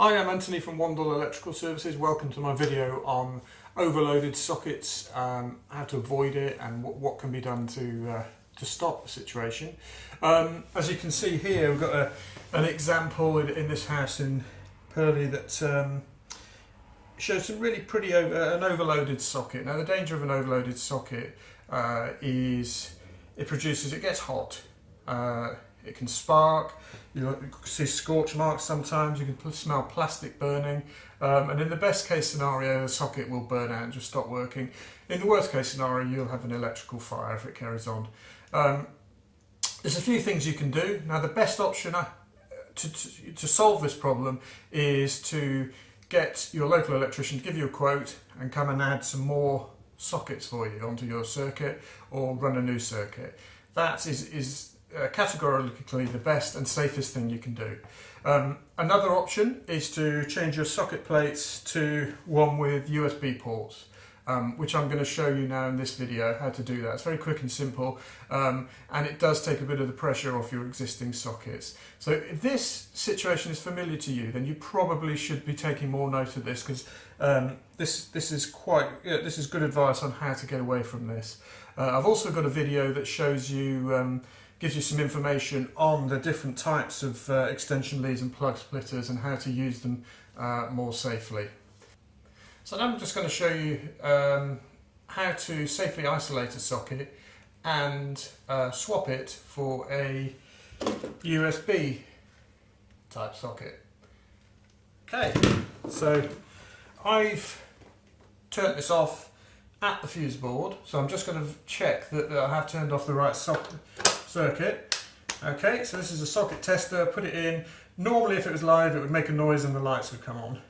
Hi, I'm Anthony from $1 Electrical Services. Welcome to my video on overloaded sockets, how to avoid it and what can be done to stop the situation. As you can see here, we've got an example in this house in Purley that shows some really pretty an overloaded socket. Now the danger of an overloaded socket is it gets hot. It can spark, you see scorch marks sometimes, you can smell plastic burning, and in the best case scenario the socket will burn out and just stop working. In the worst case scenario you'll have an electrical fire if it carries on. There's a few things you can do. Now the best option to solve this problem is to get your local electrician to give you a quote and come and add some more sockets for you onto your circuit or run a new circuit. That is categorically the best and safest thing you can do. Another option is to change your socket plates to one with USB ports, which I'm going to show you now in this video how to do that. It's very quick and simple, and it does take a bit of the pressure off your existing sockets. So if this situation is familiar to you, then you probably should be taking more note of this, because this is good advice on how to get away from this. I've also got a video that shows you gives you some information on the different types of extension leads and plug splitters and how to use them more safely. So now I'm just going to show you how to safely isolate a socket and swap it for a USB type socket. Okay, so I've turned this off at the fuse board, so I'm just going to check that I have turned off the right circuit. Okay, so this is a socket tester, put it in. Normally if it was live it would make a noise and the lights would come on.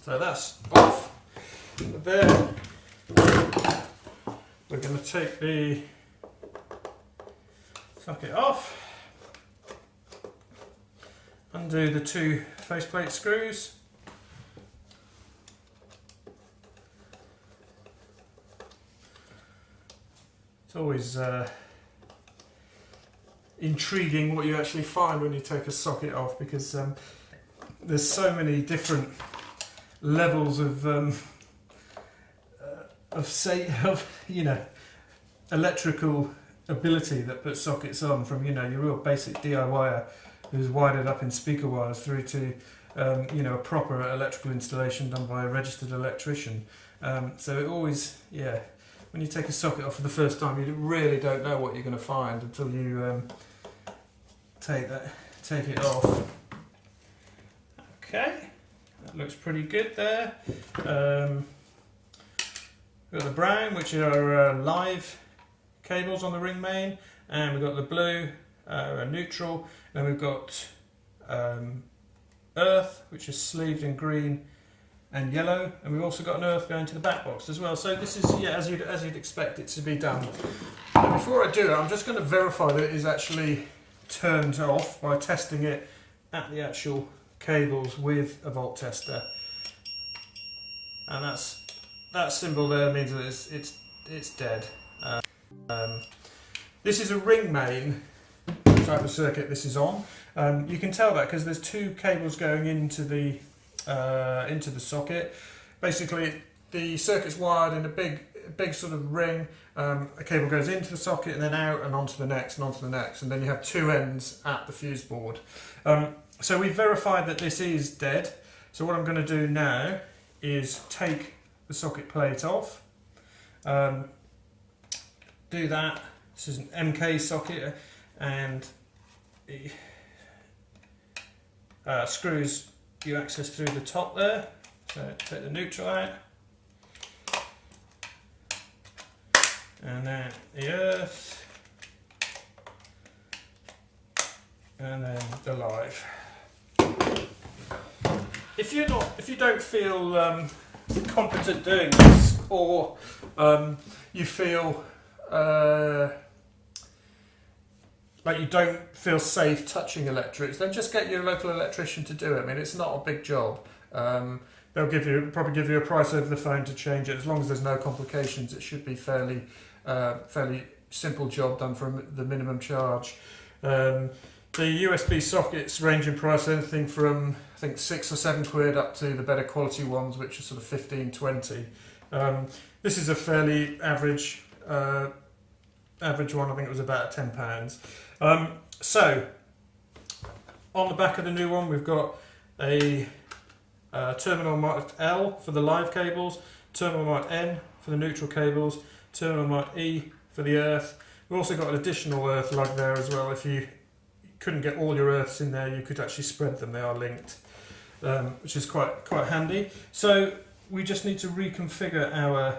So that's off. There, we're going to take the socket off, undo the two faceplate screws. It's always intriguing what you actually find when you take a socket off, because there's so many different levels of electrical ability that put sockets on, from your real basic DIYer who's wired it up in speaker wires through to a proper electrical installation done by a registered electrician. So it always, when you take a socket off for the first time, you really don't know what you're going to find until you take it off. Okay, that looks pretty good there. We've got the brown, which are live cables on the ring main, and we've got the blue, neutral, and we've got earth, which is sleeved in green and yellow, and we've also got an earth going to the back box as well. So this is as you'd expect it to be done. Now, before I do that, I'm just going to verify that it is actually turned off by testing it at the actual cables with a volt tester, and that symbol there means that it's dead. This is a ring main type of circuit this is on. You can tell that because there's two cables going into the socket. Basically the circuit's wired in a big sort of ring. A cable goes into the socket and then out and onto the next and onto the next, and then you have two ends at the fuse board. So we've verified that this is dead. So what I'm going to do now is take the socket plate off. Do that. This is an MK socket, and it screws you access through the top there. So take the neutral out, and then the earth, and then the live. If you don't feel competent doing this, or you feel like you don't feel safe touching electrics, then just get your local electrician to do it. I mean, it's not a big job. They'll probably give you a price over the phone to change it. As long as there's no complications, it should be fairly simple job done for the minimum charge. The USB sockets range in price anything from I think £6 or £7 up to the better quality ones, which are sort of 15, 20. This is a fairly average one. I think it was about £10. So on the back of the new one, we've got a terminal marked L for the live cables, terminal marked N for the neutral cables, terminal marked E for the earth. We've also got an additional earth lug there as well. If you couldn't get all your earths in there, you could actually spread them. They are linked, which is quite handy. So we just need to reconfigure our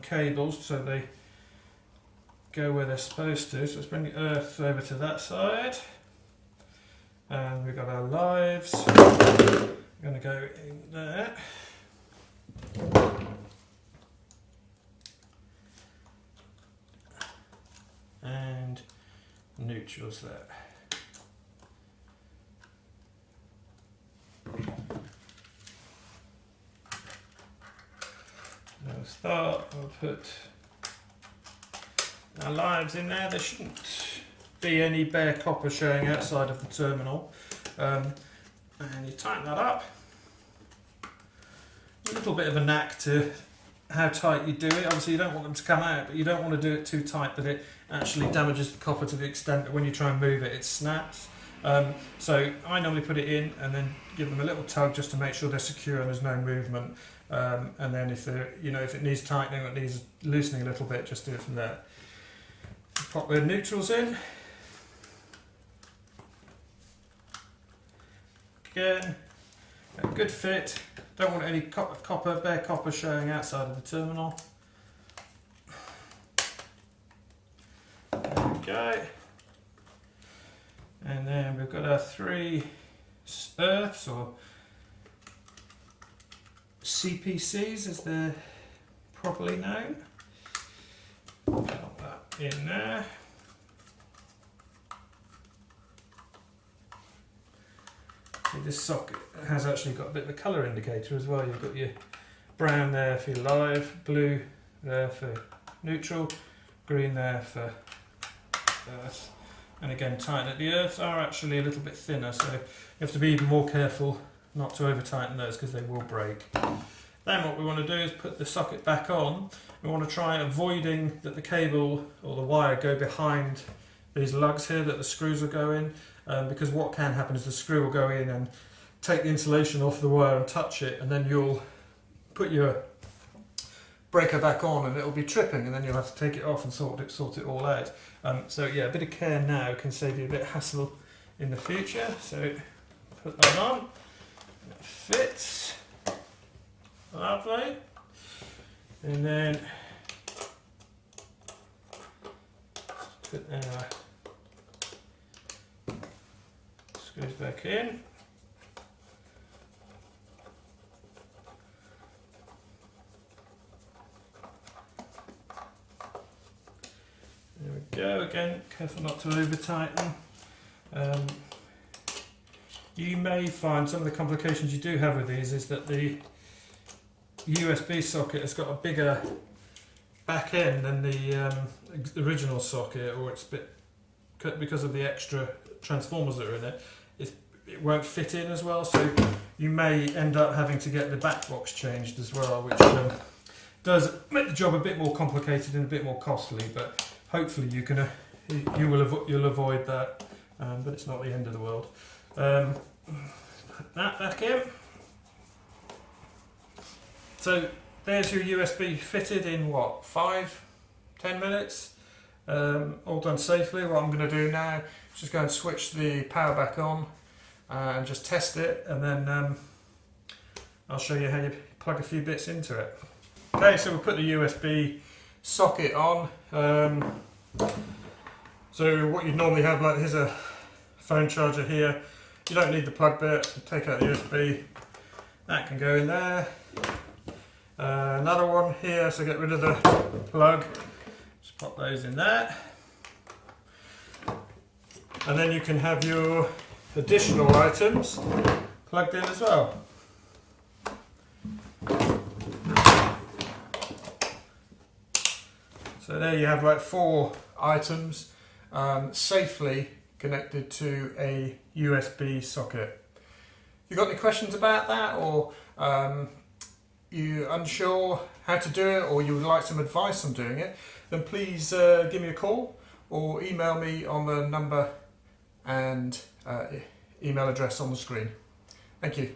cables so they go where they're supposed to. So let's bring the earth over to that side, and we've got our lives. We're going to go in there. And neutrals there. I'll start, I'll put our lives in there. There shouldn't be any bare copper showing outside of the terminal. And you tighten that up. A little bit of a knack to how tight you do it. Obviously you don't want them to come out, but you don't want to do it too tight that it actually damages the copper to the extent that when you try and move it, it snaps. So I normally put it in and then give them a little tug just to make sure they're secure and there's no movement. And then if if it needs tightening or it needs loosening a little bit, just do it from there. Pop the neutrals in. Again, a good fit. Don't want any bare copper showing outside of the terminal. There we go. And then we've got our 3 earths, or CPCs as they're properly known. Pop that in there. See, this socket has actually got a bit of a colour indicator as well. You've got your brown there for your live, blue there for neutral, green there for earth. And again, tighten it. The earths are actually a little bit thinner, so you have to be even more careful not to over tighten those because they will break. Then what we want to do is put the socket back on. We want to try avoiding that the cable or the wire go behind these lugs here that the screws will go in, because what can happen is the screw will go in and take the insulation off the wire and touch it, and then you'll put your breaker back on and it'll be tripping, and then you'll have to take it off and sort it all out. So yeah, a bit of care now can save you a bit of hassle in the future. So put that on, it fits, lovely, and then put our screws back in. There we go. Again, careful not to over tighten. You may find some of the complications you do have with these is that the USB socket has got a bigger back end than the original socket, or it's a bit, because of the extra transformers that are in it, it won't fit in as well, so you may end up having to get the back box changed as well, which does make the job a bit more complicated and a bit more costly, but hopefully you'll avoid that, but it's not the end of the world. Put that back in. So there's your USB fitted in what, 5-10 minutes, all done safely. What I'm going to do now is just go and switch the power back on and just test it, and then I'll show you how you plug a few bits into it. Okay, so we'll put the USB socket on. So what you'd normally have, like, here's a phone charger here. You don't need the plug bit. So take out the USB. That can go in there. Another one here, so get rid of the plug. Just pop those in there. And then you can have your additional items plugged in as well. So there you have like 4 items safely connected to a USB socket. If you've got any questions about that, or you're unsure how to do it, or you would like some advice on doing it, then please give me a call or email me on the number and email address on the screen. Thank you.